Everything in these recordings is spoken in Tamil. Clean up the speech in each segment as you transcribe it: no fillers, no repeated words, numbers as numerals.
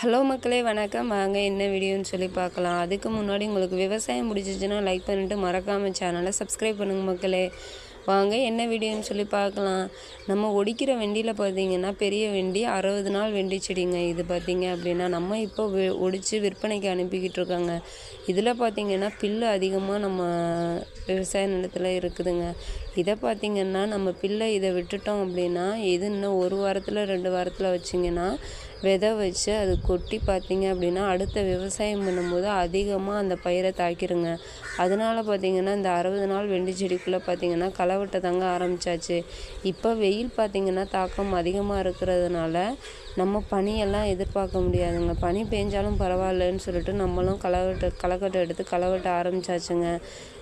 ஹலோ மக்களே வணக்கம். வாங்க என்ன வீடியோன்னு சொல்லி பார்க்கலாம். அதுக்கு முன்னாடி உங்களுக்கு விவசாயம் பிடிச்சிச்சின்னா லைக் பண்ணிவிட்டு மறக்காமல் சேனலை சப்ஸ்கிரைப் பண்ணுங்கள் மக்களே. வாங்க என்ன வீடியோன்னு சொல்லி பார்க்கலாம். நம்ம ஒடிக்கிற வெண்டியில் பார்த்திங்கன்னா பெரிய வெண்டி 60 நாள் வெண்டி செடிங்க. இது பார்த்திங்க அப்படின்னா நம்ம இப்போ ஒடித்து விற்பனைக்கு அனுப்பிக்கிட்டு இருக்காங்க. இதில் பார்த்திங்கன்னா பில்லு அதிகமாக நம்ம விவசாய நிலத்தில் இருக்குதுங்க. இதை பார்த்திங்கன்னா நம்ம பில்லை இதை விட்டுட்டோம் அப்படின்னா இது இன்னும் 1 வாரத்தில் 2 வாரத்தில் வச்சிங்கன்னா விதை வச்சு அது கொட்டி பார்த்திங்க அப்படின்னா அடுத்த விவசாயம் பண்ணும்போது அதிகமாக அந்த பயிரை தாக்கிடுங்க. அதனால் பார்த்திங்கன்னா இந்த 60 நாள் வெண்டி செடிக்குள்ளே பார்த்திங்கன்னா களவெட்ட தாங்க ஆரம்பித்தாச்சு. இப்போ வெயில் பார்த்திங்கன்னா தாக்கம் அதிகமாக இருக்கிறதுனால நம்ம பனியெல்லாம் எதிர்பார்க்க முடியாதுங்க. பனி பெஞ்சாலும் பரவாயில்லன்னு சொல்லிட்டு நம்மளும் களக்கட்டை எடுத்து களவெட்ட ஆரம்பித்தாச்சுங்க.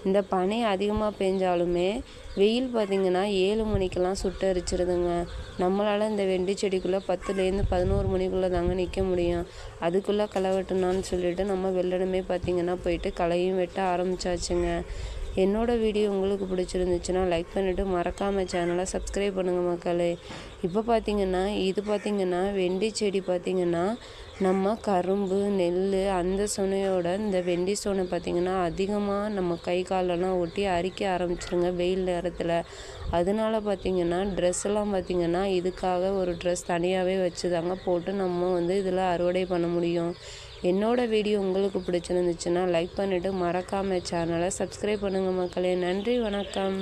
இந்த பனி அதிகமாக பெஞ்சாலுமே வெயில் பார்த்திங்கன்னா 7 மணிக்கெல்லாம் சுட்டரிச்சிருதுங்க. நம்மளால் இந்த வெண்டி செடிக்குள்ளே 10லேருந்து 11 மணிக்குள்ளே தாங்க நிற்க முடியும். அதுக்குள்ளே களை வெட்டணும்னு சொல்லிட்டு நம்ம வெள்ளனமே பார்த்திங்கன்னா போயிட்டு களையும் வெட்ட ஆரம்பித்தாச்சுங்க. என்னோடய வீடியோ உங்களுக்கு பிடிச்சிருந்துச்சுன்னா லைக் பண்ணிவிட்டு மறக்காமல் சேனலை சப்ஸ்கிரைப் பண்ணுங்கள் மக்களே. இப்போ பார்த்திங்கன்னா வெண்டி செடி பார்த்திங்கன்னா நம்ம கரும்பு நெல் அந்த சொனையோட இந்த வெண்டி சொனை பார்த்திங்கன்னா அதிகமாக நம்ம கை காலெல்லாம் ஒட்டி அரிக்க ஆரம்பிச்சிருங்க வெயில் நேரத்தில். அதனால பார்த்திங்கன்னா ட்ரெஸ்ஸெல்லாம் பார்த்திங்கன்னா இதுக்காக ஒரு ட்ரெஸ் தனியாகவே வச்சு தாங்க போட்டு நம்ம இதில் அறுவடை பண்ண முடியும். என்னோடய வீடியோ உங்களுக்கு பிடிச்சிருந்துச்சுன்னா லைக் பண்ணிவிட்டு மறக்காமல் சேனலை சப்ஸ்கிரைப் பண்ணுங்கள் மக்களே. நன்றி, வணக்கம்.